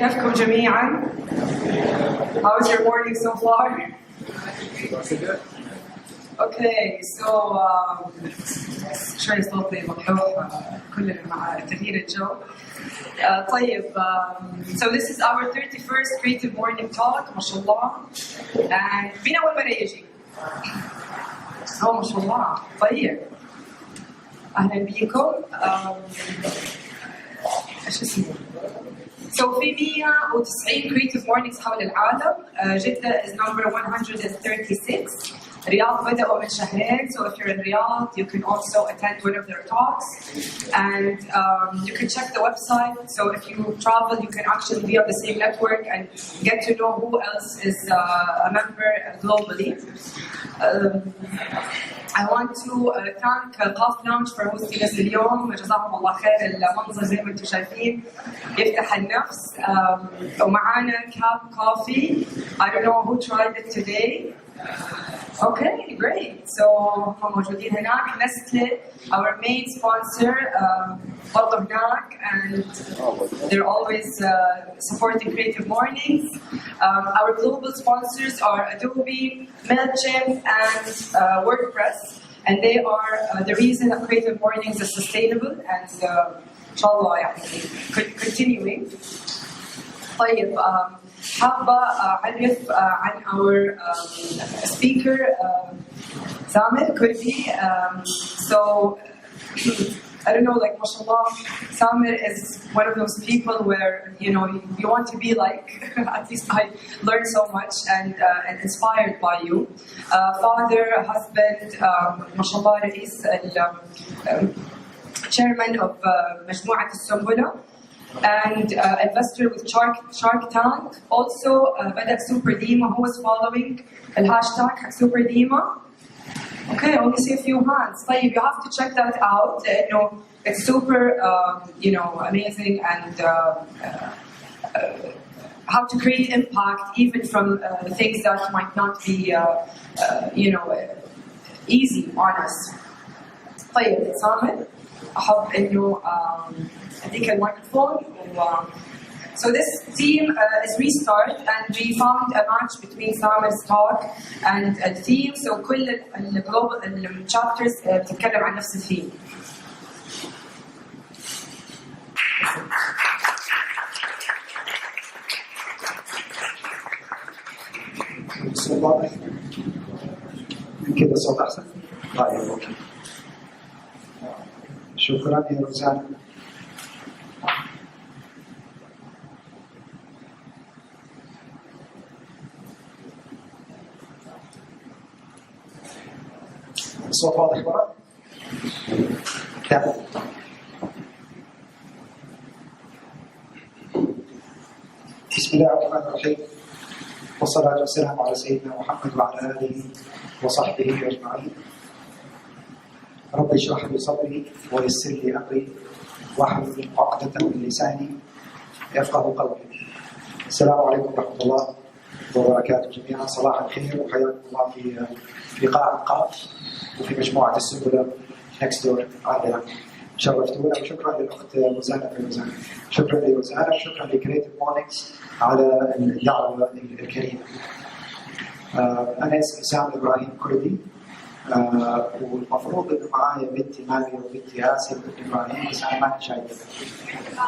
كيفكم جميعا؟ How is your morning so far? Okay, so شوي صوتي مفتوح كلنا مع تغيير الجو. طيب, so this is our 31st Creative Morning Talk, ما شاء الله. And مين أول مرة يجي؟ ما شاء الله. طيب, أهلا بيكم. إيش اسمه؟ So في 190 Creative Mornings حول العالم. جدة is number 136. Riyadh بدأوا من شهرين, so if you're in Riyadh, you can also attend one of their talks, and you can check the website. So if you travel, you can actually be on the same network and get to know who else is a member globally. I want to thank Qaf Lounge for hosting us اليوم. جزاهم الله خير. المنظر زي ما انتم شايفين يفتح النفس. ومعانا Cap Coffee. I don't know who tried it today. Okay, great. So هم موجودين هناك. Nestle, our main sponsor, برضه هناك, and they're always supporting Creative Mornings. Our global sponsors are Adobe, MailChimp, and WordPress, and they are the reason that Creative Mornings is sustainable and inshallah يعني continuing. طيب, حابة أعرف عن our speaker, Samer Kurdi. So, I don't know, like, mashallah, Samer is one of those people where, you know, you want to be like. At least I learned so much and inspired by you. Father, husband, mashallah, رئيس chairman of مجموعة السنبلة. And investor with Shark Tank. Also, بدأ Super Dima, who is following the hashtag Super Dima. Okay, only see a few hands. طيب, you have to check that out. You know, it's super, you know, amazing, and how to create impact even from things that might not be, you know, easy on us. طيب, سامر, أحب إنه أديك الميكروفون. So this theme is Restart, and we found a match between Samer's talk and the theme. So كل الجلوبال chapters بتتكلم عن نفس الثيم. بسم الله. من كده الصوت أحسن؟ طيب أوكي. شكرا يا روزانا. الصوت واضح برا؟ تمام. بسم الله الرحمن الرحيم. والصلاة والسلام على سيدنا محمد وعلى آله وصحبه أجمعين. رب اشرح لي صدري ويسر لي أمري واحلل عقدة من لساني يفقهوا قولي. السلام عليكم ورحمة الله وبركاته جميعا. صباح الخير وحياكم الله في قاعة قاف وفي مجموعة السنبلة نكست دور عندنا. شرفتونا وشكرا للأخت روزانا. شكرا لروزانا وشكرا لكريتيف مورنينجز على الدعوة الكريمة. أنا اسمي سامر إبراهيم كردي، والمفروض إنه معايا بنتي ماريا وبنتي آسيا وبنتي إبراهيم، بس أنا ما شايفها.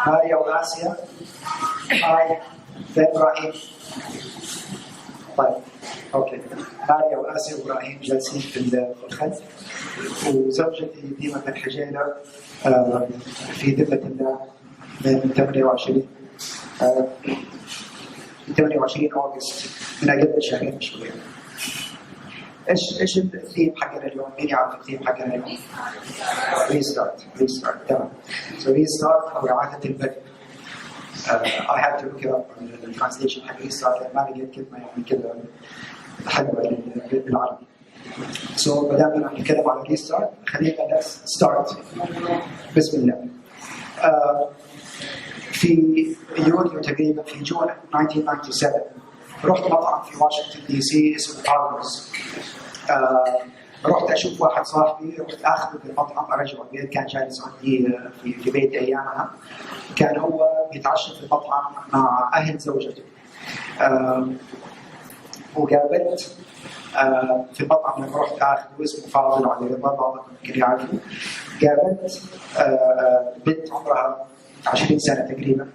ماريا وآسيا، هاي إبراهيم. طيب أوكي، ماريا وآسيا وإبراهيم جالسين في الخلف، وزوجتي ديما بن حجيلة في ذمة الله من 28 أغسطس، من أقل من شهرين شوية. ايش الثيم حقنا اليوم؟ مين يعرف الثيم حقنا اليوم؟ ريستارت. تمام. So restart أو إعادة البدء. I had to look it up on the translation حق restart لأن ما لقيت كلمة يعني كذا حلوة بالعربي. So ما دام نتكلم على restart خلينا start. بسم الله. في يونيو تقريبا في جون 1997 رحت مطعم في واشنطن دي سي اسمه باورز. رحت اشوف واحد صاحبي، رحت اخذه بالمطعم ارجعه البيت، كان جالس عندي في بيتي ايامها، كان هو بيتعشى في المطعم مع اهل زوجته. وقابلت في المطعم لما رحت اخذه، اسمه فاضل علي رضا، بعضهم يمكن يعرفوا. قابلت بنت عمرها 20 سنه تقريبا،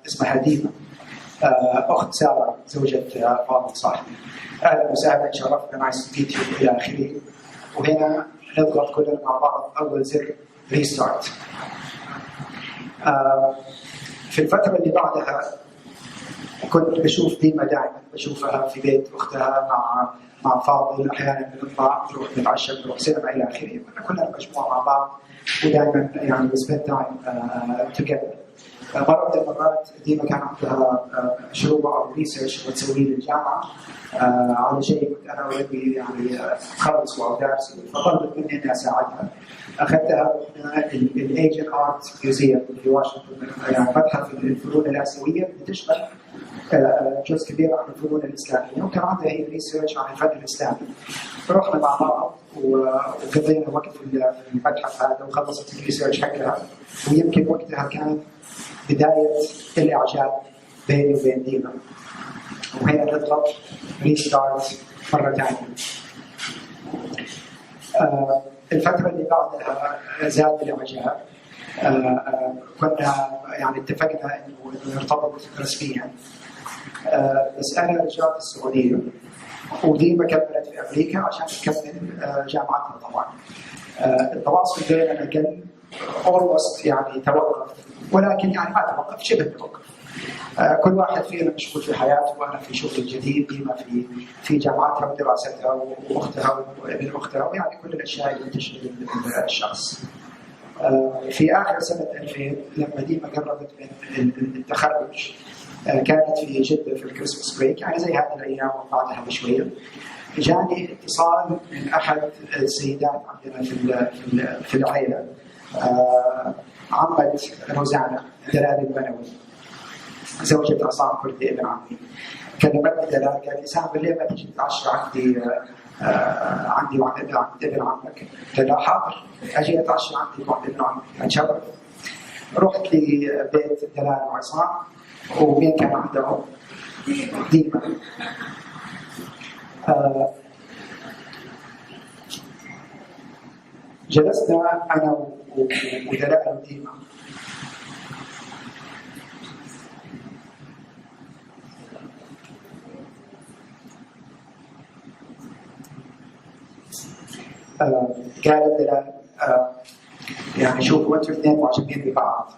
اسمها ديما، اخت ساره زوجة فاضل صاحبي. اهلا وسهلا، شرفنا، نايس تو ميت يو الى اخره. وهنا نضغط كلنا مع بعض اول زر ريستارت. في الفتره اللي بعدها كنت بشوف ديما دائما، بشوفها في بيت اختها مع فاضل، احيانا بنطلع نروح نتعشى، نروح سينما الى اخره، كنا مجموعه مع بعض ودائما يعني سبند تايم توجذر. مرة من المرات ديما كان عندها مشروع او ريسيرش بتسويه للجامعه على شيء كنت انا اوريدي يعني خلص ودارس، فطلبت مني اني اساعدها. اخذتها الايجن ارت ميوزيوم في واشنطن، يعني متحف الفنون الاسيويه بتشمل جزء كبير عن الفنون الاسلاميه، وكان عندها هي ريسيرش عن الفن الاسلامي. رحنا مع بعض وقضينا وقت في المتحف هذا، وخلصت الريسيرش حقها، ويمكن وقتها كان بدايه الاعجاب بيني وبين ديما. وهنا نضغط ريستارت مره ثانيه. الفتره اللي بعدها زاد الاعجاب. كنا يعني اتفقنا انه نرتبط رسميا. بس انا رجعت السعوديه، وديما كملت في امريكا عشان تكمل جامعتها طبعا. التواصل بيننا قل اولموست، يعني توقف، ولكن يعني ما توقف، شبه توقف. كل واحد فينا مشغول في حياته، وانا في شغل جديد، ديما في جامعتها ودراستها، واختها وابن اختها، ويعني كل الاشياء اللي تشغل الشخص. في اخر سنه 2000 لما ديما قربت من التخرج، كانت في جده في الكريسماس بريك، يعني زي هذه الايام وبعدها بشويه، جاني اتصال من احد السيدات عندنا في العائله، عمة روزانا دلال البنوي، زوجة عصام كردي ابن عمي. كلمتني دلال، قالت لي سام بالليل ما تيجي تتعشى عندي وعند ابن عمك؟ قلت لها حاضر، اجي اتعشى عندك وعند ابن عمك، اتشرف. رحت لبيت دلال وعصام، ومين كان عندهم؟ ديما. جلسنا انا ودلال وديما، قالت دلال يعني شوفوا انتوا الاثنين معجبين ببعض،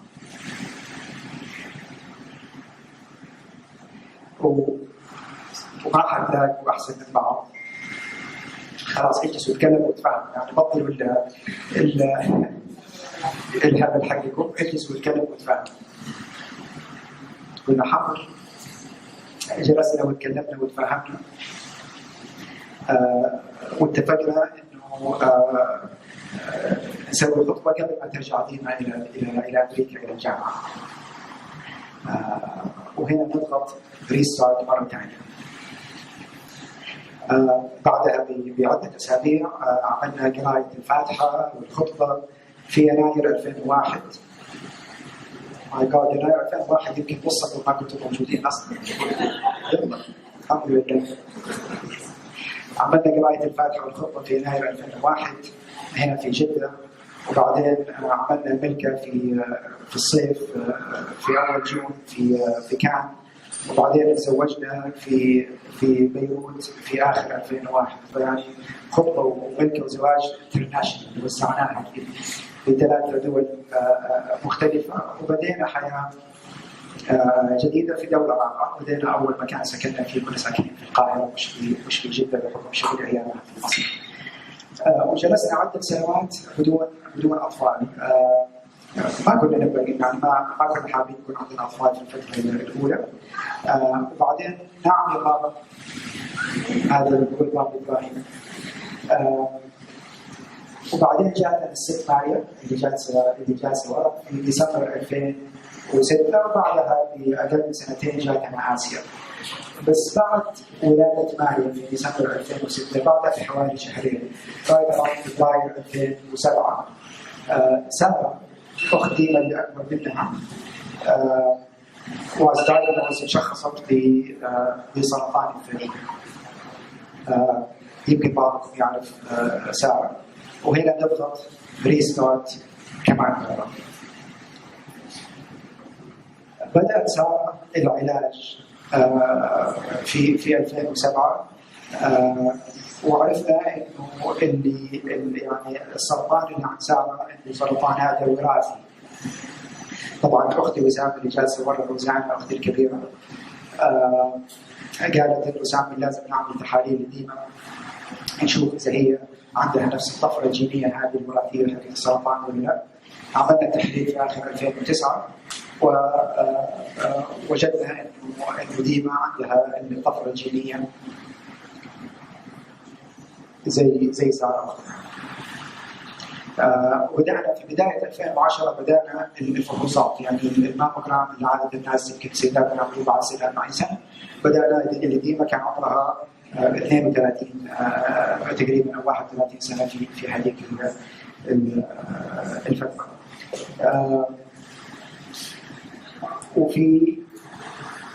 وما حد ذاك واحسن من بعض، خلاص اجلسوا اتكلموا وتفاهموا، يعني بطلوا الهبل حقكم، اجلسوا اتكلموا وتفاهموا. قلنا حاضر. جلسنا وتكلمنا وتفاهمنا، واتفقنا انه نسوي خطوه قبل ما ترجع ديما الى امريكا الى الجامعه. وهنا نضغط ريستارت مره ثانيه. بعدها بعده اسابيع عملنا قراءه الفاتحه والخطبه في يناير 2001. ماي جاد، يناير 2001 يمكن نصكم ما كنتم موجودين اصلا. الحمد لله. عملنا قراءه الفاتحه والخطبه في يناير 2001 هنا في جده، وبعدين عملنا ملكه في الصيف في اول جون في كان، وبعدين تزوجنا في بيروت في اخر 2001. فيعني خطبه وملكه وزواج انترناشونال وسعناها في 3 دول مختلفه، وبدينا حياه جديده في دوله رابعه. بدينا اول مكان سكننا فيه، كنا ساكنين في القاهره مش في جده بحكم شغل ايامها في مصر. وجلسنا عده سنوات بدون اطفال. ما كنا نبغى، يعني ما كنا حابين يكون عندنا اطفال في الفتره الاولى. وبعدين نعم يا بابا، هذا اللي بيقول بابا ابراهيم. وبعدين جاءنا الست ماريا اللي جالسه ورا في ديسمبر 2006، وبعدها باقل من 2 جاتنا اسيا. بس بعد ولادة ماريا في ديسمبر 2006 بعدها بحوالي شهرين رايت فبراير 2007 سارة أخت ديما اللي أكبر منها was diagnosed شخصت بسرطان الثدي. يمكن بعضكم يعرف سارة، وهنا نضغط ريستارت كمان مرة. بدأت سارة العلاج في 2007 وعرفنا انه اللي يعني السرطان اللي عند سارة انه سرطان هذا وراثي. طبعا اختي وسام اللي جالسه ورا وسام اختي الكبيره قالت انه سامي لازم نعمل تحاليل ديما نشوف اذا هي عندها نفس الطفره الجينيه هذه الوراثيه حق السرطان ولا لا. عملنا تحليل في اخر 2009 ووجدنا انه ديما عندها الطفره الجينيه زي ساره. بدأنا في بداية 2010 بدأنا الفحوصات، يعني الماموجرام اللي عادة الناس يمكن سيدات يعملوه بعد 40 سنة. بدأنا اللي ديما كان عمرها 32 تقريبا أو 31 سنة في هذه الفترة.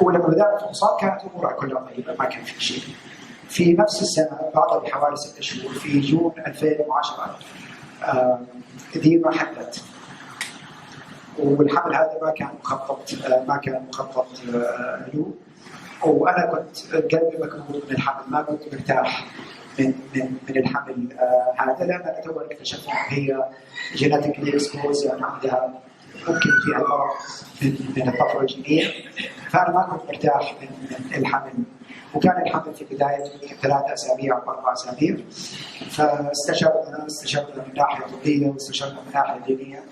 ولما بدأنا الفحوصات كانت أمورها كلها طيبة، ما كان في شيء. في نفس السنة بعد بحوالي 6 شهور في جون 2010 ديما حملت، والحمل هذا ما كان مخطط له. وانا كنت قلبي مكبوت من الحمل، ما كنت مرتاح من الحمل هذا، لان انا تو اكتشفت هي جينيتيكلي اكسبوز، يعني عندها ممكن فيها مرض من الطفره الجينيه، فانا ما كنت مرتاح من الحمل. وكان الحمل في بداية 3 أسابيع أو 4 أسابيع. فاستشرنا من ناحية طبية واستشرنا من ناحية دينية،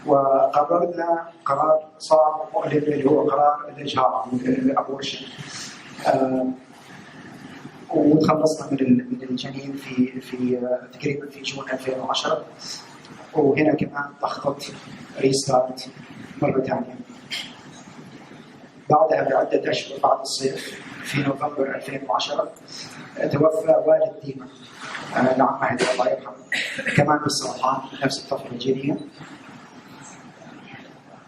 وقررنا قرار صعب ومؤلم اللي هو قرار الإجهاض الأبورشن. وتخلصنا من الجنين في تقريبا في جون 2010. وهنا كمان ضغطت ريستارت مرة ثانية. بعدها بعدة أشهر بعد الصيف في نوفمبر 2010 توفى والد ديما العم مهدي الله يرحمه، كمان بالسرطان نفس الطفرة الجينية،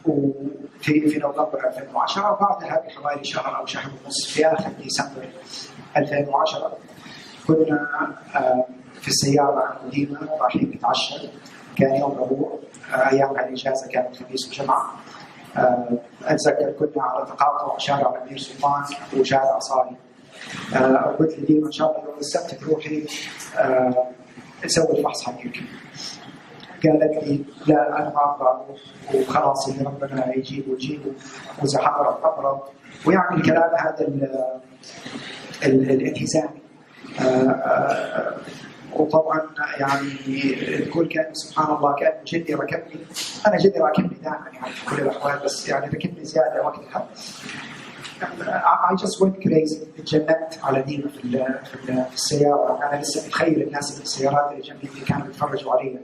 وفي نوفمبر 2010. وبعدها بحوالي شهر أو شهر ونص في آخر ديسمبر 2010 كنا في السيارة عند ديما رايحين نتعشى. كان يوم ربوع، أيامها الإجازة كانت خميس وجمعة. أتذكر كنا على تقاطع شارع أمير سلطان وشارع صالح. قلت لي ديما إن شاء الله يوم السبت تروحي تسوي الفحص حقك. قالت لي لا أنا ما أبغى، وخلاص اللي ربنا يجيبه وإذا حمرض. ويعني الكلام هذا الانهزامي. وطبعا يعني الكل كان سبحان الله كان جدي ركبني. انا جدي راكبني دائما يعني في كل الاحوال، بس يعني ركبني زياده وقتها. I just went crazy. اتجننت على ديما في السياره. انا لسه متخيل الناس في السيارات اللي جنبي اللي كانوا يتفرجوا علي.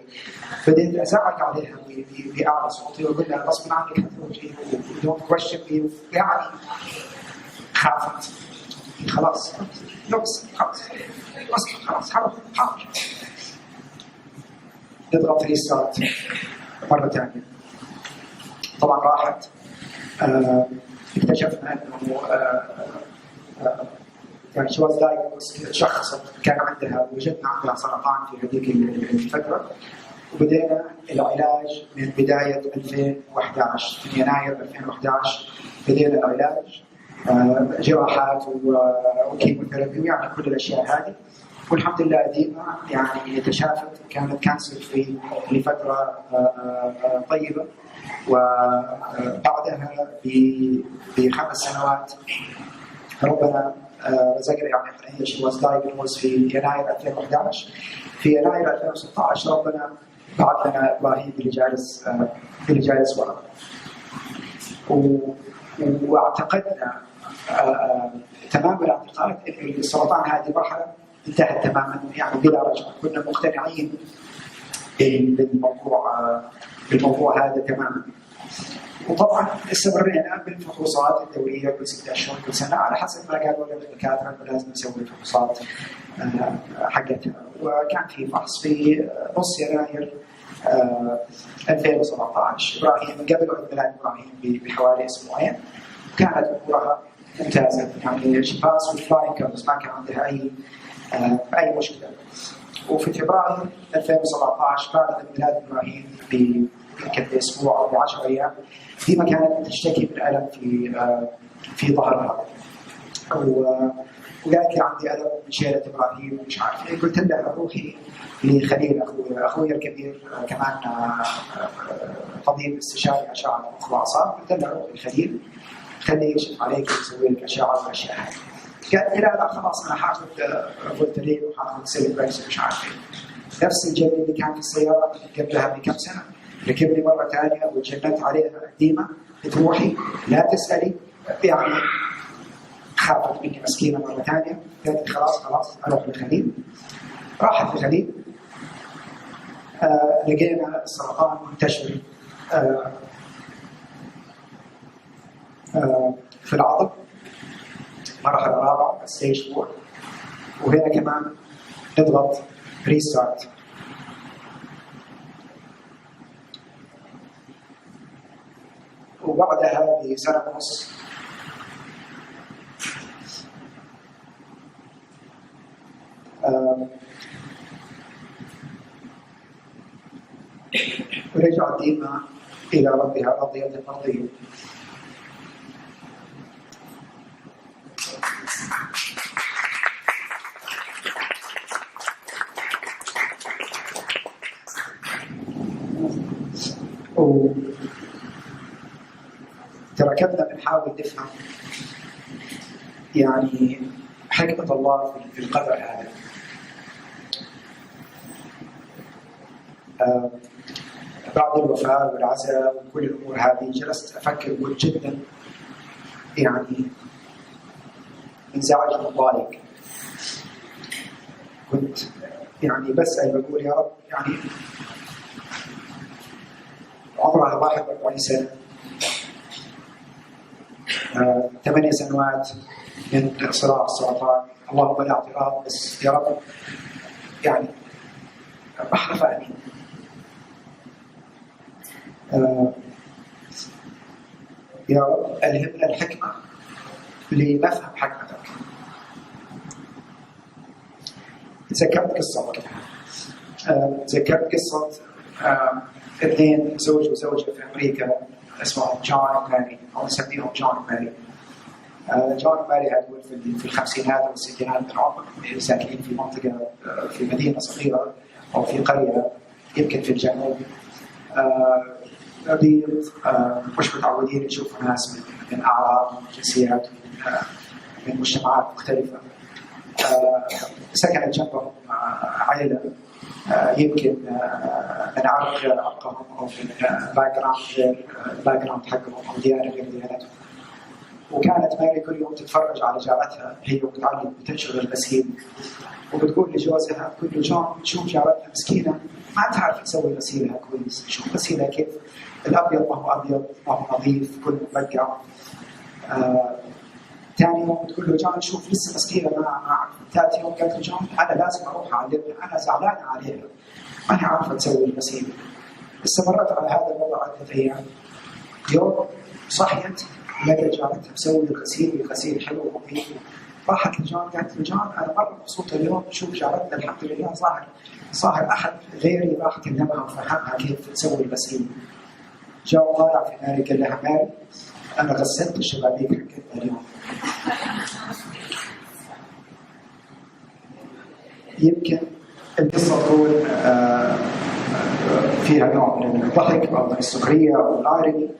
بديت ازعق عليها باعلى صوتي واقول لها غصب عنك حتروحي ودونت كويشن مي. يعني خافت. خلاص حاضر نضغط ريستارت مرة ثانية. طبعا راحت. اكتشفنا انه يعني شو شخصت كان عندها، وجدنا عندها سرطان في هذيك الفترة. وبدينا العلاج من بداية 2011 من يناير 2011 بدينا العلاج، جراحات وكيموثيرابي ويعني كل الاشياء هذه. والحمد لله ديما يعني تشافت. كانت كانسر في فتره طيبه. وبعدها ب5 سنوات ربنا رزقنا، يعني هي شي واز دايجنوز في يناير 2011. في يناير 2016 ربنا بعث لنا ابراهيم اللي جالس ورا. واعتقدنا تمام الاعتقاد ان السرطان هذه مرحله انتهت تماما يعني بلا رجعه. كنا مقتنعين بالموضوع هذا تماما. وطبعا استمرينا بالفحوصات الدوريه كل 6 اشهر كل سنه على حسب ما قالوا لنا الدكاتره انه لازم نسوي الفحوصات حقتها. وكان في فحص في نص يناير 2017 ابراهيم قبل عيد ميلاد ابراهيم بحوالي اسبوعين. كانت امورها ممتازه، يعني شباس وفلاين كيرفز ما كان عندها اي مشكله. وفي فبراير 2017 بعد عيد ميلاد ابراهيم يمكن باسبوع او 10 ايام ديما كانت تشتكي من الم في ظهرها، وقالت لي عندي الم من شيله ابراهيم ومش عارف ايه. قلت لها روحي لخليل اخوي الكبير كمان طبيب استشاري اشعه مخ واعصاب. قلت لها روحي لخليل خليه يكشف عليك ويسوي لك اشعه واشياء هذه. قالت لي لا خلاص انا حاخذ فولترين وحاخذ سيلبركس ومش عارف ايه. نفس الجنين اللي كان في السياره قبلها بكم سنه ركبني مره ثانيه وجننت عليها ديما تروحي لا تسالي، يعني خافت مني مسكينه مره ثانيه. قالت لي خلاص اروح لخليل. راحت لخليل، لقينا السرطان منتشر في العظم مرحله رابعه ستيج 4، وهنا كمان نضغط ريستارت. وبعدها بسنه ونص ورجعت ديما الى ربها راضيه مرضيه. تركبنا بنحاول نفهم يعني حكمة الله في القدر هذا. بعد الوفاة والعزاء وكل الأمور هذه جلست أفكر وقلت جدا يعني منزعج ومضايق. كنت يعني بسأل بقول يا رب يعني عمرها 41 سنة، 8 سنوات من صراع السرطان، اللهم لا اعتراض، بس يا رب يعني ما احنا فاهمين. يا رب ألهمنا الحكمة لنفهم حكمتك. تذكرت قصة تذكرت قصة اثنين زوج وزوجة في أمريكا اسمهم جون وماري، أو نسميهم جون وماري. جون وماري هذول في الخمسينات والستينات من العمر، ساكنين في منطقة في مدينة صغيرة أو في قرية يمكن في الجنوب. بيض مش متعودين يشوفوا ناس من أعراق من جنسيات من مجتمعات مختلفة. سكنت جنبهم عائلة يمكن من عرق عرقهم أو من باك جراوند حقهم أو ديانة غير ديانتهم. وكانت ماري كل يوم تتفرج على جارتها هي وتعلم بتنشر الغسيل، وبتقول لجوزها تقول له جون شوف جارتنا مسكينة ما تعرف تسوي غسيلها كويس، شوف غسيلها كيف الأبيض ما هو أبيض ما هو نظيف كله مبقع. ثاني يوم تقول له جون شوف لسه مسكينة ما أعرف. ثالث يوم قالت له جون أنا لازم أروح أعلمها، أنا زعلانة عليها ما هي عارفة تسوي الغسيل. استمرت على هذا الوضع عدة أيام. يوم صحيت لقت جارتها مسوي الغسيل حلو ونظيف. راحت لجون قالت له جون أنا مرة مبسوطة اليوم شوف جارتنا الحمد لله ظاهر أحد غيري راح كلمها وفهمها كيف تسوي الغسيل. جاء طالع في ماري قال لها ماري أنا غسلت الشبابيك حقتنا اليوم. يمكن القصة تكون فيها نوع من الضحك أو من السخرية أو الإيروني،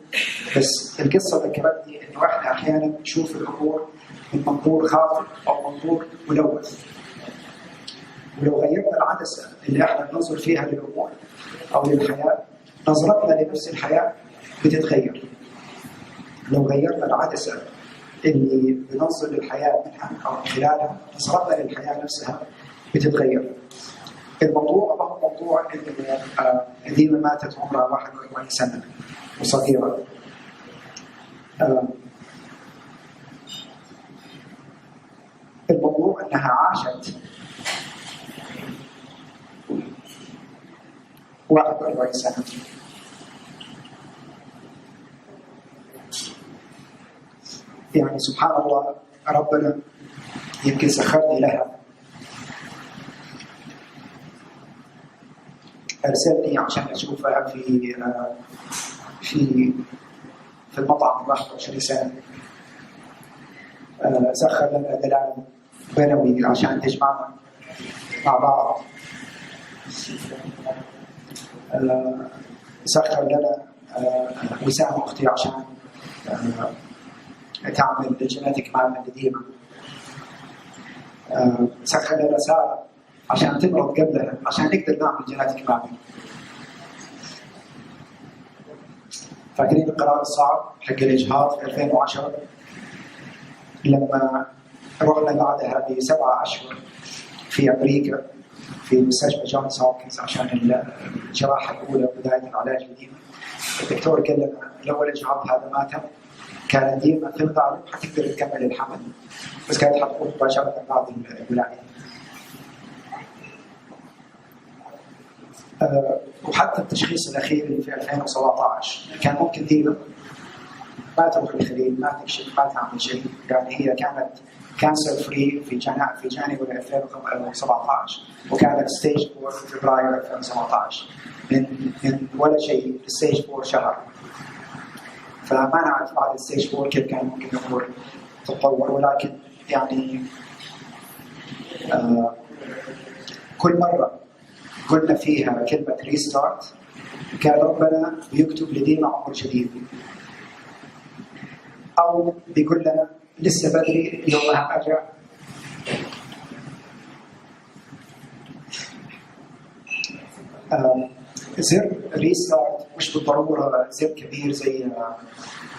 بس القصة ذكرتني إنه إحنا أحيانا نشوف الأمور من منظور خاطئ أو منظور ملوث. ولو غيرنا العدسة اللي إحنا بننظر فيها للأمور أو للحياة نظرتنا لنفس الحياة بتتغير. لو غيرنا العدسة اللي بننظر للحياة منها أو من خلالها نظرتنا للحياة نفسها بتتغير. الموضوع ما هو موضوع إنه ديما ماتت عمرها 41 سنة وصغيرة. الموضوع أنها عاشت 41 سنة. يعني سبحان الله، ربنا يمكن سخرني لها، أرسلني عشان أشوفها في المطعم 21 سنة. سخر لنا دلال بنوي عشان تجمعنا مع بعض. سخر لنا وسام أختي عشان تعمل جيناتيك مع القديمة. سخر لنا سارة عشان تمرض قبلها عشان نقدر نعمل جيناتيك مع. فاكرين القرار الصعب حق الإجهاض في 2010 لما رحنا بعدها ب7 أشهر في أمريكا في مستشفى جونز هوبكنز عشان الجراحة الأولى بداية العلاج القديم. الدكتور قال لنا لو الإجهاض هذا ما تم كانت ديما في الغالب حتقدر تكمل الحمل، بس كانت حتكون مباشرة بعد الولادة. وحتى التشخيص الأخير اللي في 2017 كان ممكن ديما ما تروح الخليل، ما تكشف، ما تعمل شيء. يعني هي كانت كانسر فري في جانيوري 2017 وكانت ستيج 4 في فبراير 2017. من ولا شيء ستيج 4 شهر. فما نعرف بعد ستيج 4 كيف كان ممكن الأمور تتطور، ولكن يعني كل مرة قلنا فيها كلمة ريستارت كان ربنا بيكتب لدينا عمر جديد، أو بيقول لنا لسه بدري يومها أرجع. زر ريستارت مش بالضرورة زر كبير زي ما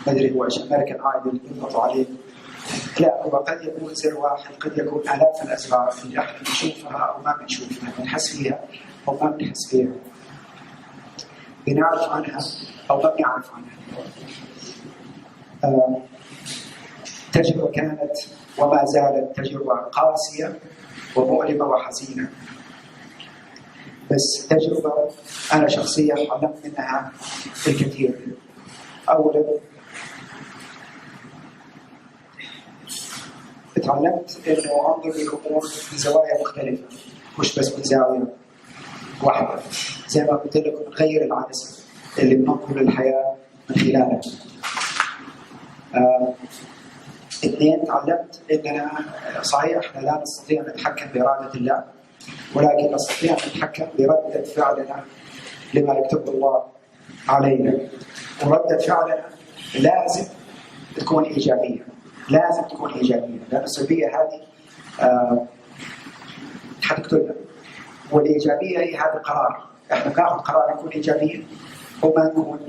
أدري هو إيش أمريكان آيدل يضغطوا عليه، لا، هو قد يكون زر واحد، قد يكون آلاف الأزرار اللي احنا بنشوفها أو ما بنشوفها، بنحس فيها أو ما بنحس فيها، بنعرف عنها أو ما بنعرف عنها. تجربة كانت وما زالت تجربة قاسية ومؤلمة وحزينة، بس تجربة أنا شخصيا علمت منها الكثير. أولا تعلمت إنه أنظر للأمور من زوايا مختلفة، مش بس من زاوية واحدة. زي ما قلت لكم نغير العدسة اللي بننظر للحياة من خلالها. اثنين، تعلمت إننا صحيح إحنا لا نستطيع أن نتحكم بإرادة الله، ولكن نستطيع أن نتحكم بردة فعلنا لما يكتب الله علينا. وردة فعلنا لازم تكون إيجابية، لازم تكون إيجابية، لأن السلبية هذه حتقتلنا. والإيجابية هي هذا القرار، إحنا بناخذ قرار يكون إيجابي وما نكون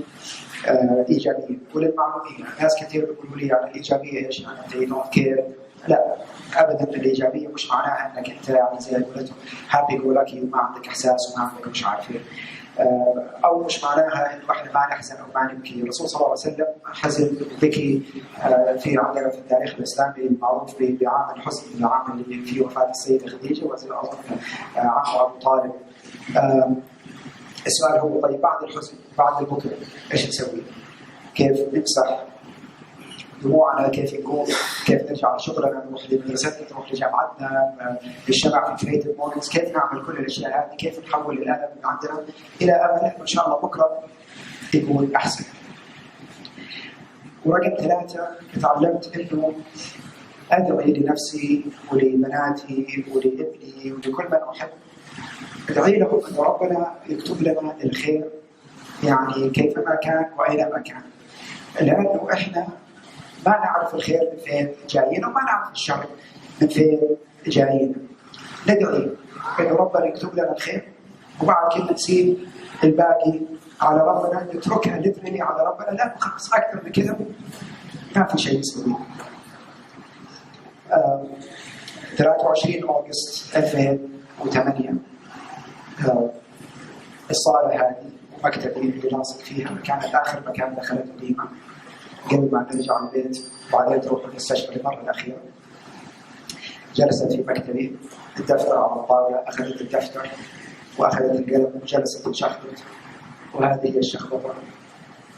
إيجابيين. وللمعلومية ناس كثير بيقولوا لي يعني الإيجابية إيش يعني أنت don't care. لا أبدا، الإيجابية مش معناها أنك أنت يعني زي قولتهم happy go lucky وما عندك إحساس وما عندك مش عارف إيه، أو مش معناها إنه إحنا ما نحزن أو ما نبكي. الرسول صلى الله عليه وسلم حزن وبكي في عندنا في التاريخ الإسلامي معروف بعام الحزن، العام اللي فيه وفاة السيدة خديجة وزي عمه أبو طالب. السؤال هو طيب بعد الحزن بعد البكاء إيش نسوي؟ كيف نمسح دموعنا؟ كيف نقوم؟ كيف نرجع لشغلنا؟ نروح لمدرستنا، نروح لجامعتنا، للشباب في CreativeMornings؟ كيف نعمل كل الأشياء هذه؟ كيف نحول الألم من عندنا إلى أمل إن شاء الله بكرة يكون أحسن؟ ورقم 3، تعلمت إنه أدعي لنفسي ولبناتي ولابني ولكل من أحب، أدعي لهم أن ربنا يكتب لنا الخير يعني كيفما كان وأينما كان، لأنه إحنا ما نعرف الخير من فين جايين وما نعرف الشر من فين جايين. ندعي أن ربنا يكتب لنا الخير وبعد كده نسيب الباقي على ربنا، نتركها لترني على ربنا. لا خلاص أكثر من كده ما في شيء نسويه. 23 أغسطس 2008 الصالة هذه ومكتبي اللي لاصق فيها كانت آخر مكان دخلته ديما. قبل ما نرجع البيت وبعدين تروح المستشفى للمرة الأخيرة. جلست في مكتبي، الدفتر على الطاولة، أخذت الدفتر وأخذت القلم وجلست تشخبط، وهذه هي الشخبطة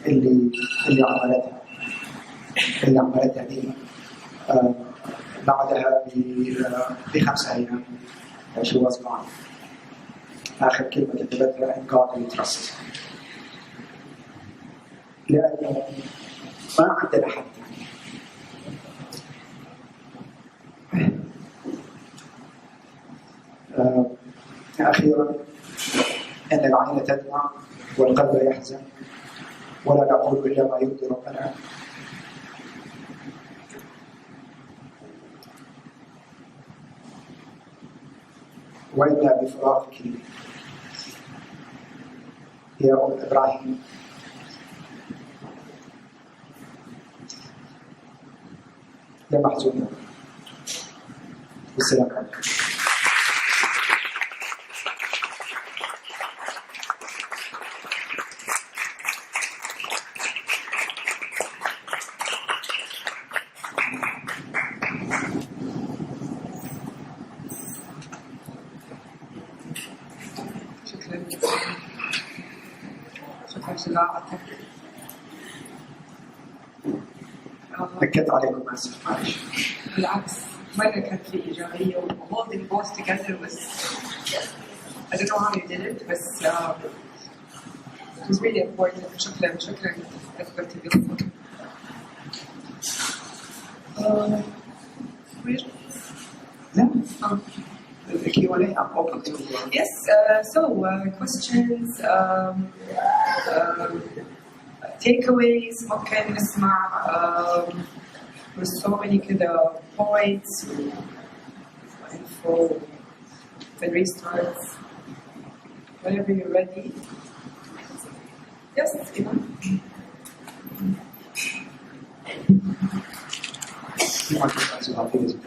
اللي عملتها دي. بعدها ب5 أيام she was gone. آخر كلمة كتبتها in God we trust. لأنه ما عندنا حد. أخيرا أن العين تدمع والقلب يحزن ولا نقول إلا ما يرضي ربنا. وإنا بفراقك يا أم إبراهيم لمحزونين. والسلام عليكم. نكت عليكم آسف معلش. بالعكس مرة كانت في إيجابية و holding both together was I don't know how you did it بس it was really important. شكرا أثبت بيكم. لا. The Q&A I'm open to. Yes. So questions. Takeaways ممكن نسمع with so many كده points info and restarts whenever you're ready. Yes, Iman. You want to answer how big is it?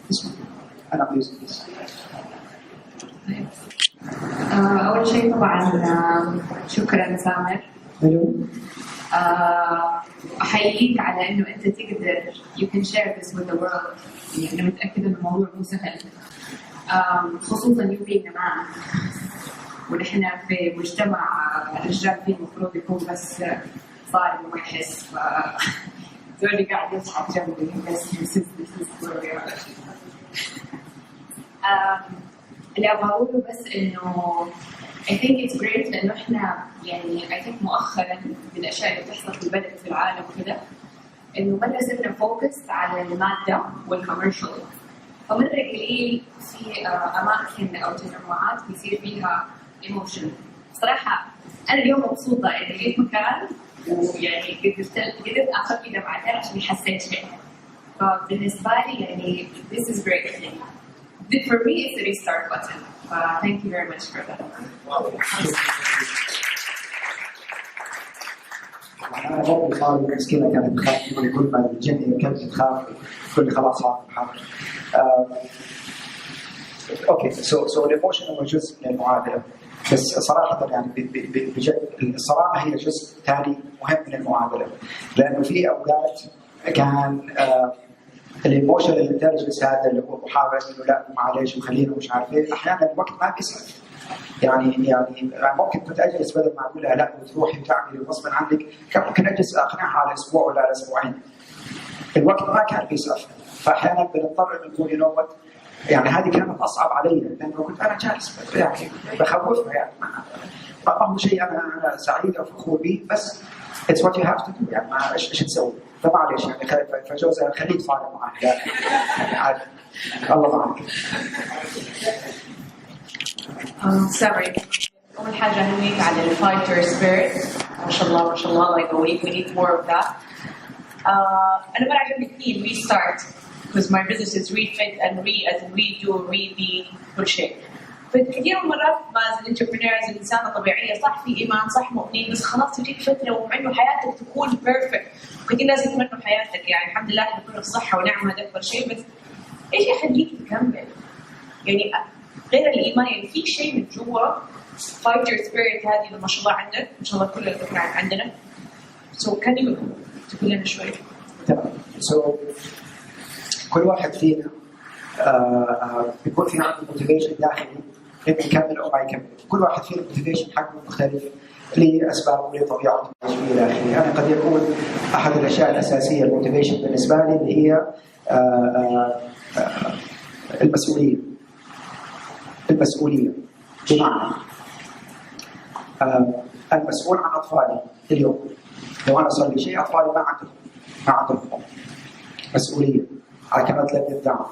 This one. And I'm using this. أول شيء طبعاً شكراً سامر. أحييك على إنه أنت تقدر you can share this with the world. يعني أنا متأكدة إنه الموضوع مو سهل. خصوصاً يومينا معنا. ونحن في مجتمع الرجال فيه المفروض يكون بس صارم ومحس. زولي قاعد يضحك جنبي بس this is where we are. اللي أبغى أقوله بس إنه I think it's great لأنه إحنا يعني I think مؤخراً من الأشياء اللي بتحصل في البلد في العالم وكذا إنه مرة صرنا فوكس على المادة والكوميرشال فمرة قليل في أماكن أو تجمعات بيصير فيها emotion. صراحة أنا اليوم مبسوطة إني لقيت مكان ويعني قدرت آخذ كده بعدين عشان حسيت شيء. فبالنسبة لي يعني this is great. For me, it's a restart button. Thank you very much for that. أنا برضه صار المشكلة كانت تخاف كل ما الجن كانت تخاف كل خلاص صار محاضر. أوكي so الإيموشن هو جزء من المعادلة بس صراحة يعني بجد الصراحة هي جزء ثاني مهم من المعادلة لأنه في أوقات كان الايموشن الانتليجنس هذا اللي هو محاولة انه لا معليش وخلينا ومش عارف ايه احيانا الوقت ما بيسعف يعني ممكن كنت اجلس بدل ما اقول لها لا وتروحي وتعملي غصبا عنك كان ممكن اجلس اقنعها على اسبوع ولا على اسبوعين. الوقت ما كان بيسعف فاحيانا بنضطر نقول ينوت يعني هذه كانت اصعب علي لانه كنت انا جالس يعني بخوفها يعني ما هو شيء انا سعيد او فخور به بس it's what you have to do يعني ما ايش تسوي فمعليش يعني فجوزها خليك صادق معاه يعني عادي الله معك. Sorry. أول حاجة أهنيك على الفايتر سبيريت ما شاء الله الله يقويك. We need more of that. أنا مرة عجبني كثير restart because my business is refit and redo redo كل شيء. فكثير من مرات مع الانتربرينورز الإنسانة طبيعية صح في إيمان صح مؤمنين بس خلاص تجيك فترة وإنه حياتك تكون بيرفكت وكثير ناس يتمنوا حياتك يعني الحمد لله إحنا كنا في صحة ونعمة هذا أكبر شيء بس إيش يخليك تكمل يعني غير الإيمان يعني في شيء من جوا فايتر سبيريت هذه اللي ما شاء الله عندك ما شاء الله كل الفكرة عندنا can you تقول لنا شوي؟ تمام. كل واحد فينا بيكون في عنده موتيفيشن داخلي انه يكمل او ما يكمل. كل واحد فينا الموتيفيشن حقه مختلف لاسباب ولطبيعته الى اخره. انا قد يكون احد الاشياء الاساسيه الموتيفيشن بالنسبه لي اللي هي المسؤوليه. بمعنى المسؤول عن اطفالي اليوم. لو انا صار لي شيء اطفالي ما عندهم مسؤوليه على كامل الدعم.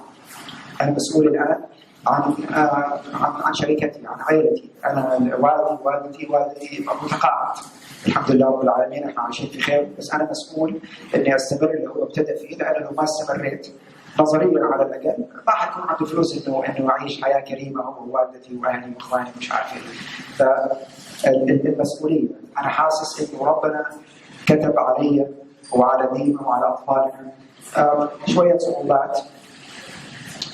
انا مسؤول الان عن شركتي، عن عائلتي. انا والدتي متقاعد الحمد لله رب العالمين، احنا عايشين في خير، بس انا مسؤول اني استمر اللي هو ابتدى فيه، لانه لو ما استمريت نظريا على الاقل ما حيكون عنده فلوس انه اعيش حياه كريمه هو ووالدتي واهلي واخواني مش عارف ايه. فالمسؤوليه انا حاسس انه ربنا كتب علي وعلى دينا وعلى اطفالنا شويه صعوبات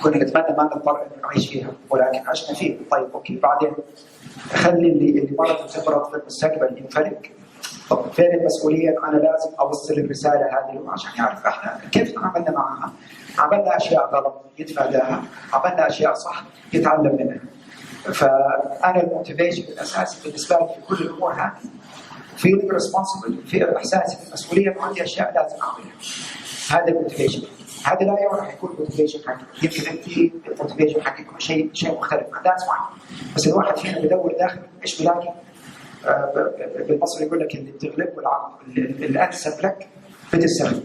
كنا نتمنى ما نضطر انه نعيش فيها، ولكن عشنا فيها. طيب اوكي، بعدين خلي اللي مرض تفرط في المستقبل ينفرق. طب فين المسؤوليه؟ انا لازم اوصل الرساله هذه عشان يعرف احنا كيف عملنا معها. عملنا اشياء غلط يتفاداها، عملنا اشياء صح يتعلم منها. فانا الموتيفيشن الاساسي بالنسبه لي في كل الامور هذه feeling responsible، في احساسي بالمسؤوليه وعندي اشياء لازم اعملها. هذا الموتيفيشن. هذا لا يعني راح يكون الموتيفيشن حقك، يمكن انت الموتيفيشن حقك يكون شيء مختلف، ذاتس فاين. بس الواحد فينا بدور داخل ايش بلاقي. بالمصري يقول لك اللي بتغلب والعقل الانسب لك بتستخدم.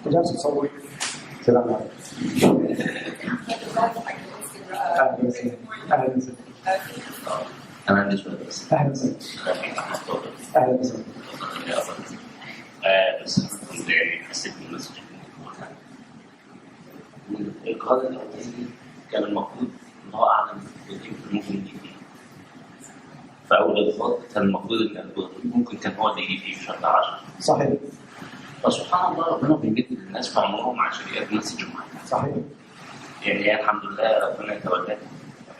جالس تصور. السلام عليكم. اهلا وسهلا. أنا عندي سؤال بس. اهلا وسهلا. اهلا وسهلا. بس كنت يعني حسيت بالمسج. القرار الأولاني كان المفروض الله أعلم ممكن يجي فيه. فأول إضافات كان المفروض إن ممكن كان هو اللي يجي فيه بشكل 10. صحيح. فسبحان الله ربنا بيمد للناس في عمرهم عشان يقدموا مسج معين. صحيح. يعني الحمد لله ربنا يتولاك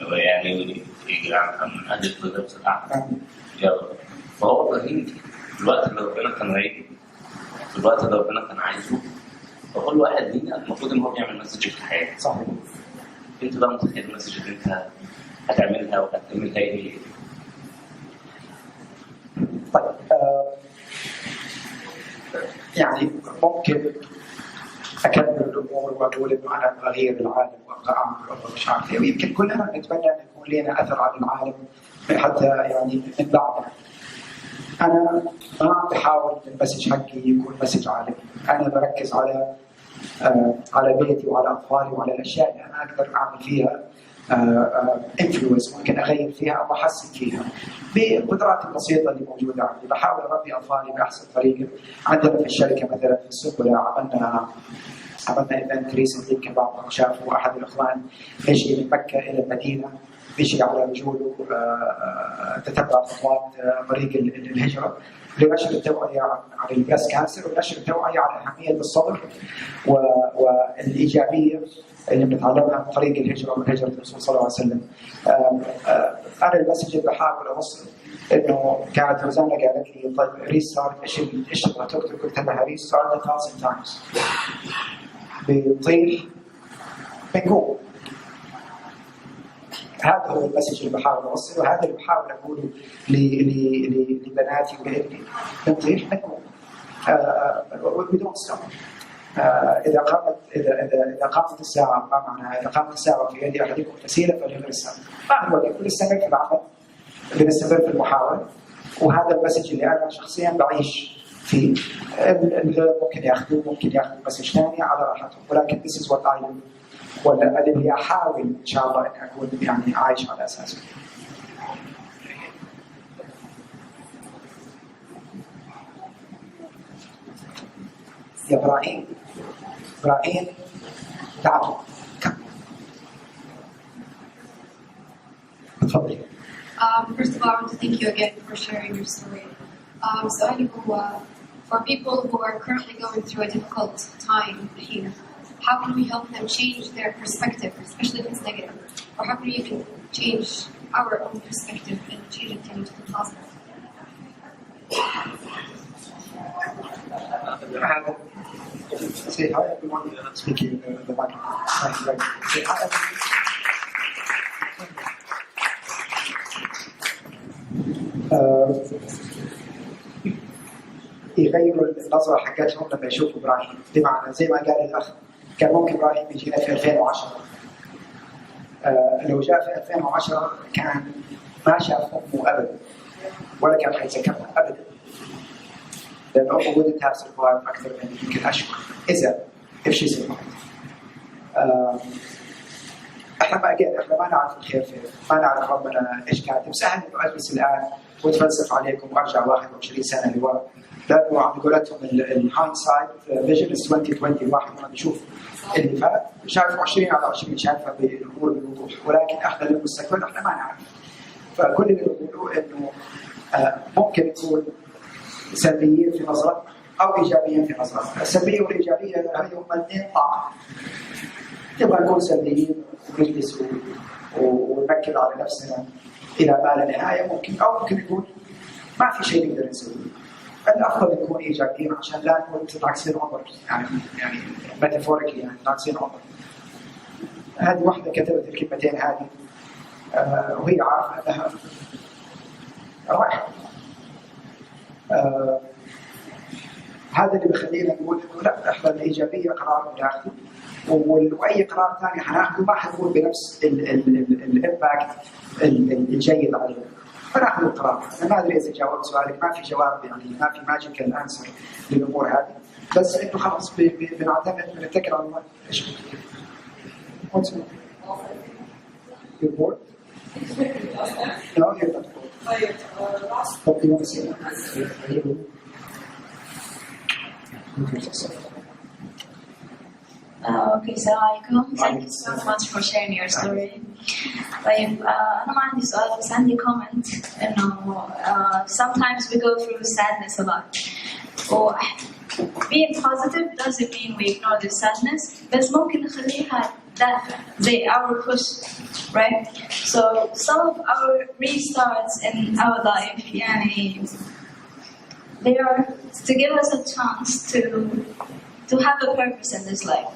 يعني يجعل من أهل الفردوس الأعلى. يا رب. فهو إبراهيم في الوقت اللي ربنا كان رايده، في الوقت اللي ربنا كان عايزه، فكل واحد لينا المفروض إن هو بيعمل مسج في الحياة. صحيح. أنت بقى متخيل المسج اللي أنت هتعملها وهتعملها إيه؟ طيب يعني ممكن أكمل الأمور وأقول إنه أنا بغير العالم وأبغى أعمل وأبغى مش عارف إيه، ويمكن كلنا نتمنى أن يكون لنا أثر على العالم حتى يعني من بعدنا. أنا ما بحاول المسج حقي يكون مسج عالمي، أنا بركز على بيتي وعلى أطفالي وعلى الأشياء اللي أنا أقدر أعمل فيها انفلونس، ممكن اغير فيها او احسن فيها بالقدرات البسيطه اللي موجوده عندي. بحاول اربي اطفالي باحسن طريقه. عندنا في الشركه مثلا في السنبله عملنا ايفنت ريسنتلي، يمكن بعضهم شافوا احد الاخوان مشي من مكه الى المدينه، مشي على رجوله تتبع خطوات طريق الهجره لنشر التوعيه عن البريست كانسر ونشر التوعيه عن اهميه الصبر والايجابيه اللي بنتعلمها من طريق الهجره من هجره الرسول صلى الله عليه وسلم. انا المسج اللي بحاول اوصل انه كانت روزانا قالت لي طيب ريستارت ايش تبغى تكتب؟ قلت لها ريستارت 1000 تايمز. بنطير بنقوم. هذا هو المسج اللي بحاول اوصله، وهذا اللي بحاول اقوله لبناتي وابني. بنطير بنقوم بدون ستوب. إذا قامت الساعة، ما معناها إذا قامت الساعة في يد أحدكم فسيلة فليغرسها. ما هو بنستمر في العمل، بنستمر في المحاولة، وهذا المسج اللي أنا شخصيا بعيش فيه. الغير ممكن ياخذوا مسج ثاني على راحتهم، ولكن this is what I do، ولا اللي أحاول إن شاء الله إن أكون يعني عايش على أساسه. يا إبراهيم تعالوا تفضلي. First of all, I want to thank you again for sharing your story. سؤالي هو for people who are currently going through a difficult time here, how can we help them change their perspective, especially if it's negative? Or how can we even change our own perspective and change it into the positive? Say hi everyone speaking the microphone. Say hi everyone. يغيروا النظرة حقتهم لما يشوفوا إبراهيم، بمعنى زي ما قال الأخ كان ممكن إبراهيم يجينا في 2010. لو جاء في 2010 كان ما شاف أمه أبدا ولا كان حيتذكرها أبدا، لأن أمه wouldn't have survived أكثر من يمكن أشهر إذا if she survived. إحنا ما نعرف الخير فين، ما نعرف ربنا إيش كاتب. سهل إنه أجلس الآن وأتفلسف عليكم وأرجع 21 سنة لورا، لأنه عم قولتهم الهايندسايت فيجن 2020. الواحد لما بيشوف اللي فات شايف 20 على 20 شايفها بالأمور بوضوح، ولكن إحنا للمستقبل إحنا ما نعرف. فكل اللي بنقوله إنه ممكن يكون سلبيين في نظرة أو إيجابيين في نظرة. السلبية والإيجابية هذه هم الاثنين طاقة. نبغى نكون سلبيين ونجلس ونركز على نفسنا إلى ما لا نهاية ممكن، أو ممكن يكون ما في شيء نقدر نسويه. الأفضل نكون إيجابيين عشان لا نكون ناقصين عمر، يعني ميتافوريكلي يعني ناقصين عمر. هذه واحدة كتبت الكلمتين هذه وهي عارفة أنها رايحة. هذا اللي بيخلينا نقول إنه لا، إحنا الإيجابية قرار بناخذه، وأي قرار ثاني حناخذه ما حنقول بنفس الإمباكت الجيد علينا. فناخذ القرار. أنا ما أدري إذا جاوبت سؤالك، ما في جواب يعني ما في ماجيكال أنسر للأمور هذه، بس إنه خلاص بنعتمد بنتكل على الله. إيش؟ What's your board? No, you're not bored. What do you want to say? Okay, Assalamualaikum. Thank you so much for sharing your story. طيب أنا ما عندي سؤال بس عندي comment إنه sometimes we go through sadness a lot. Being positive doesn't mean we ignore the sadness, بس ممكن نخليها دافع زي our push, right? So some of our restarts in our life, يعني they are to give us a chance to have a purpose in this life,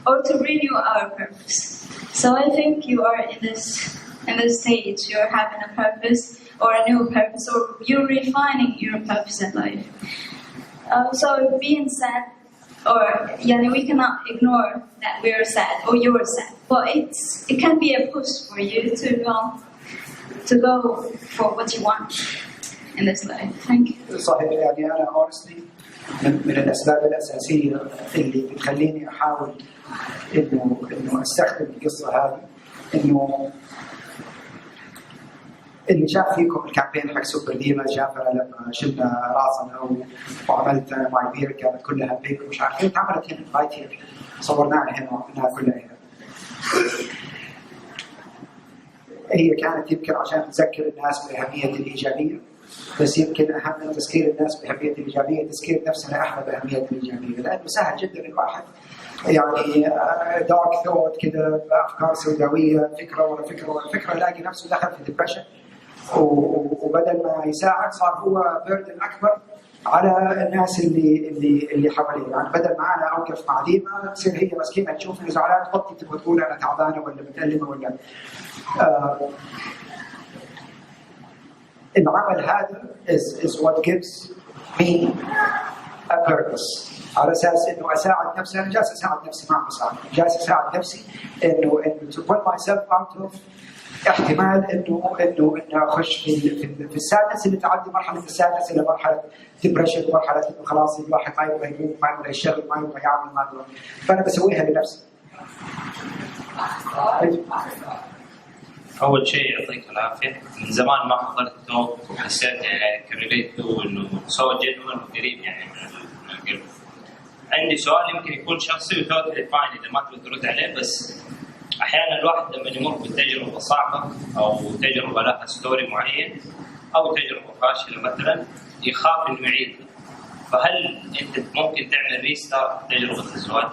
or to renew our purpose. So I think you are in this stage. You're having a purpose or a new purpose, or you're refining your purpose in life. So being sad, or we cannot ignore that we are sad or you are sad, but it can be a push for you to go for what you want in this life. Thank you. صحيح، يعني أنا honestly من الأسباب الأساسية اللي بتخليني أحاول إنه أستخدم القصة هذه، إنه اللي شاف فيكم الكامبين حق سوبر ديما شافها لما شلنا راسنا وعملت ماي بير كانت كلها بيك ومش عارف ايه، اتعملت هنا رايت هنا، صورناها هنا وعملناها كلها هنا. هي كانت يمكن عشان تذكر الناس بأهمية الإيجابية، بس يمكن أهم من تذكير الناس بأهمية الإيجابية تذكير نفسنا إحنا بأهمية الإيجابية، لأنه سهل جدا الواحد يعني دارك ثوت كذا بأفكار سوداوية فكرة ورا فكرة ورا فكرة يلاقي نفسه دخل في ديبريشن، وبدل ما يساعد صار هو بيردن أكبر على الناس اللي حواليه. يعني بدل ما أنا أوقف مع ديما تصير هي مسكينة تشوفني زعلان تبطل تبغى تقول أنا تعبانة ولا متألمة ولا العمل هذا is what gives me a purpose. على أساس إنه أساعد نفسي، أنا جالس أساعد نفسي ما بساعد، جالس أساعد نفسي إنه to put myself out of احتمال إنه أخش في السادس اللي تعدي مرحلة السادس إلى مرحلة depression، مرحلة إنه خلاص الواحد ما يبغى يقوم، ما يبغى يشتغل، ما يبغى يعمل، ما يبغى، فأنا بسويها لنفسي. أول شيء يعطيك العافية، من زمان ما حضرت توك وحسيت يعني كريليت إنه سوى جدول قريب يعني من القلب. عندي سؤال يمكن يكون شخصي وتوتالي فاين إذا ما تبغى ترد عليه، بس أحيانا الواحد لما يمر بتجربة صعبة أو تجربة لها ستوري معين او تجربه فاشله مثلا يخاف انه يعيدها، فهل انت ممكن تعمل ريستارت تجربه الزواج؟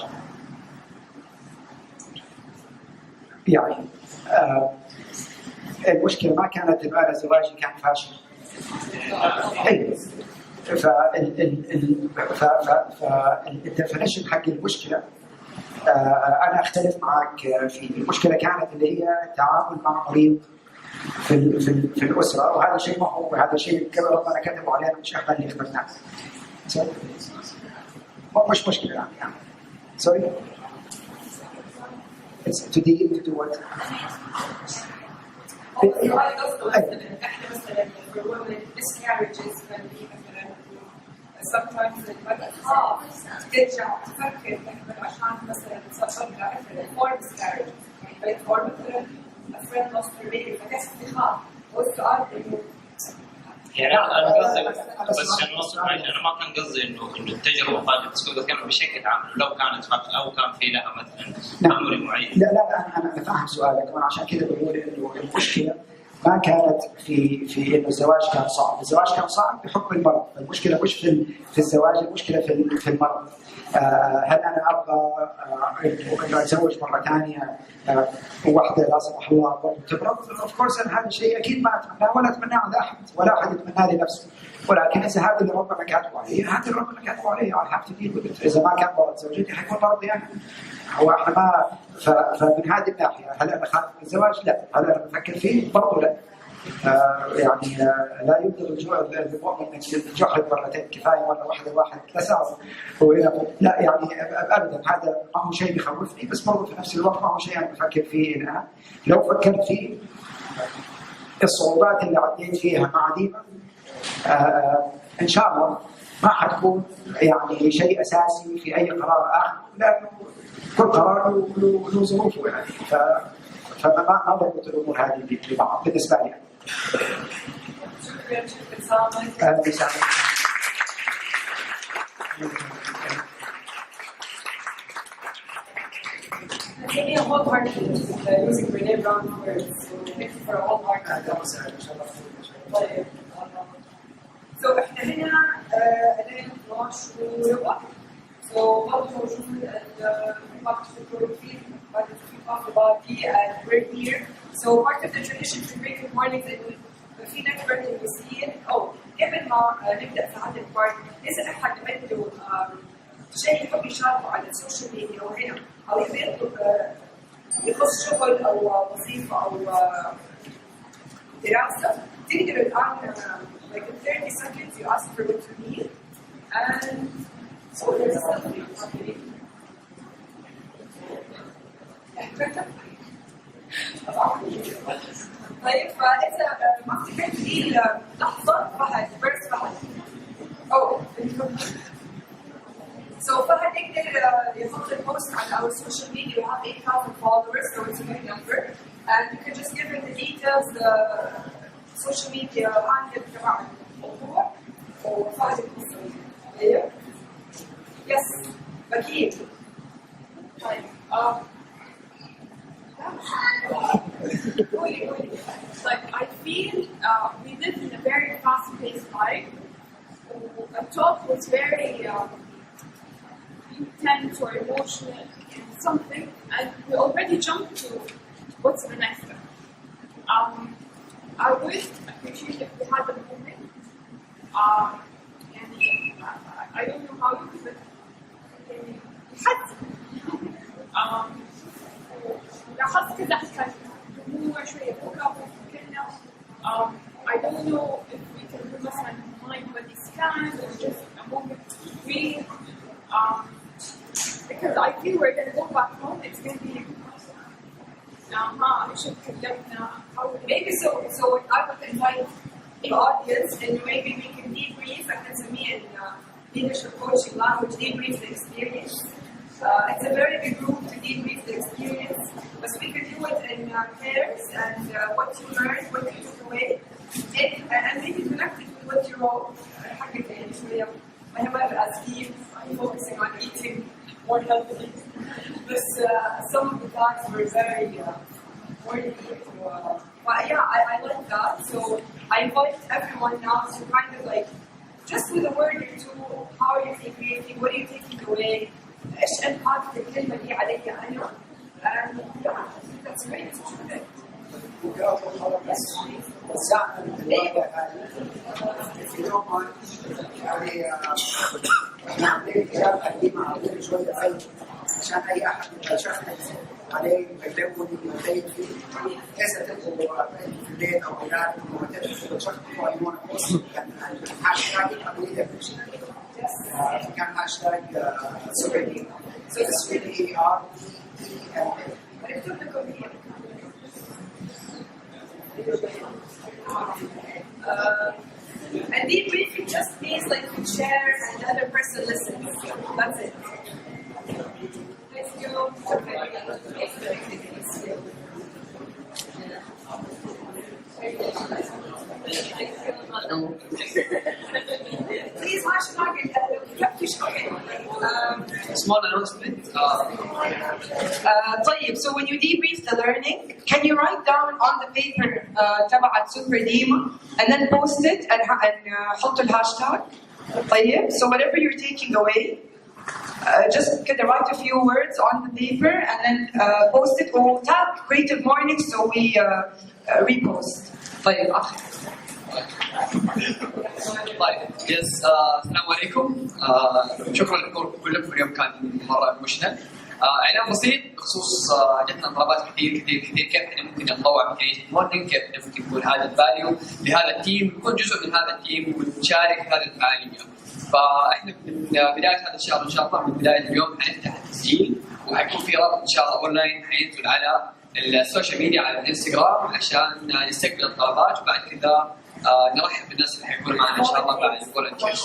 يعني المشكله ما كانت انه انا زواجي كان فاشل. فالديفينيشن حق المشكله انا اختلف معك فيه. المشكله كانت اللي هي التعامل مع مريض في الاسره، وهذا شيء مهم، وهذا شيء ربنا كتبه علينا مش احنا اللي اخترناه. مش مشكله يعني. Sorry. It's to do what? sometimes البنت تخاف ترجع تفكر عشان مثلا تصير لها مثلا فور miscarriage يعني فور مثلا a friend lost her baby فكيف تخاف. والسؤال انه يعني انا قصدي بس عشان نوصل معي، انا ما كان قصدي انه التجربه فاشله، بس كنت اتكلم بشكل عام لو كانت فاشله او كان في لها مثلا امر معين. لا انا فاهم سؤالك، وانا عشان كذا بقول انه المشكله ما كانت في انه الزواج كان صعب، الزواج كان صعب بحكم المرض، المشكله مش في الزواج، المشكله في المرض. هل انا ابغى انه اتزوج مره ثانيه وواحده لا سمح الله برضه تمرض؟ اوف كورس انا هذا الشيء اكيد ما اتمناه ولا اتمناه على احد، ولا احد يتمناه لنفسه، ولكن اذا هذا اللي ربنا كاتبه عليه، هذا اللي ربنا كاتبه عليه، I have to deal with it. اذا ما كان مرض زوجتي حيكون مرض يعني. هو احنا ما فمن هذه الناحيه هل انا خايف من الزواج؟ لا. هل انا بفكر فيه؟ برضه لا. يعني لا يبلغ المؤمن من جحر مرتين، كفايه مره واحده الواحد تسعه لا يعني ابدا. هذا ما هو شيء بيخوفني، بس برضه في نفس الوقت ما هو شيء انا بفكر فيه الان. لو فكرت فيه الصعوبات اللي عديت فيها مع ديما ان شاء الله ما حتكون يعني شيء اساسي في اي قرار اخر، لانه كل قرار له ظروفه يعني. فما ضبط الامور هذه لبعض بالنسبه لي. Maybe a wholehearted using Brene Brown's words. So thank you for a wholehearted. So احنا هنا الان 12:15. So برضه موجود الوقت في البروفيل بعد في coffee party and we're here. So part of the tradition في CreativeMornings انه في networking بيصير. قبل ما نبدا في هذا البارت، اذا احد عنده شيء يحب يشاركه على السوشيال ميديا وهنا او يبي يطلب يخص شغل او وظيفه او دراسه، تقدروا الان like in 30 seconds you ask for what you need and so there's a selfie. طيب فاذا ما افتكرت دي لحظه فهد بيرس فهد So فهد يقدر يحط البوست على our social media. We have 8,000 followers, so it's a big number, and you can just give him the details, the social media handle تبع الموضوع وفهد يكون ايوه يس اكيد. طيب Like I feel we live in a very fast-paced life. The talk was very intense or emotional in something, and we already jumped to what's the next step. I would appreciate if we had a moment. And I don't know how you could لاحظت كذا حكاية دموع شوية بكاء وفكرنا. I don't know if we can do مثلا mind body scan or just a moment to breathe. Because I feel we're going to go back home. It's going to be I should كلمنا maybe so I would invite the audience and maybe we can debrief. I can send me in leadership coaching language debrief the experience. It's a very big group to debrief the experience, but we can do it in pairs and what you learned, what you took away, and maybe connect it with what you wrote. Whenever as Steve, I'm focusing on eating more healthily. But some of the thoughts were very worthy. But yeah, I like that. So I invite everyone now to kind of like, just with a word or two, how are you creating, what are you taking away, ايش impact الكلمة دي علي أنا. And yeah, that's great. وسعنا الوضع هذه في يوم يعني احنا عاملين كتاب قديم عاملين شويه فن عشان اي احد يشخص عليه ويلون ويبين فيه كيف تبقوا في البيت او اولادكم وتشخصوا ويشخصوا كان هاشتاج تقليد كل شيء كان هاشتاج سوري SWEDI and debriefing just means like you share and the other person listens. That's it. Let's go. Please hashtag it. Small announcement. طيب, so when you debrief the learning, can you write down on the paper تبعت super ديما and then post it and حط الهاشتاج. طيب, so whatever you're taking away, just write a few words on the paper and then post it or tag Creative Mornings so we repost. طيب, طيب يس السلام عليكم. شكرا لكم كلكم اليوم كان مره ايموشنال. اعلان بسيط بخصوص جتنا طلبات كثير كيف احنا ممكن نتطوع في كريتيف مورنينج، كيف احنا ممكن نكون هذا الفاليو لهذا التيم، نكون جزء من هذا التيم ونشارك هذه الفعاليه. فاحنا من بدايه هذا الشهر ان شاء الله من بدايه اليوم حنفتح التسجيل وحيكون في رابط ان شاء الله اونلاين حينزل على السوشيال ميديا على الانستغرام عشان نستقبل الطلبات وبعد كذا نرحب بالناس اللي حيكونوا معنا ان شاء الله بعد الفولنتيرز.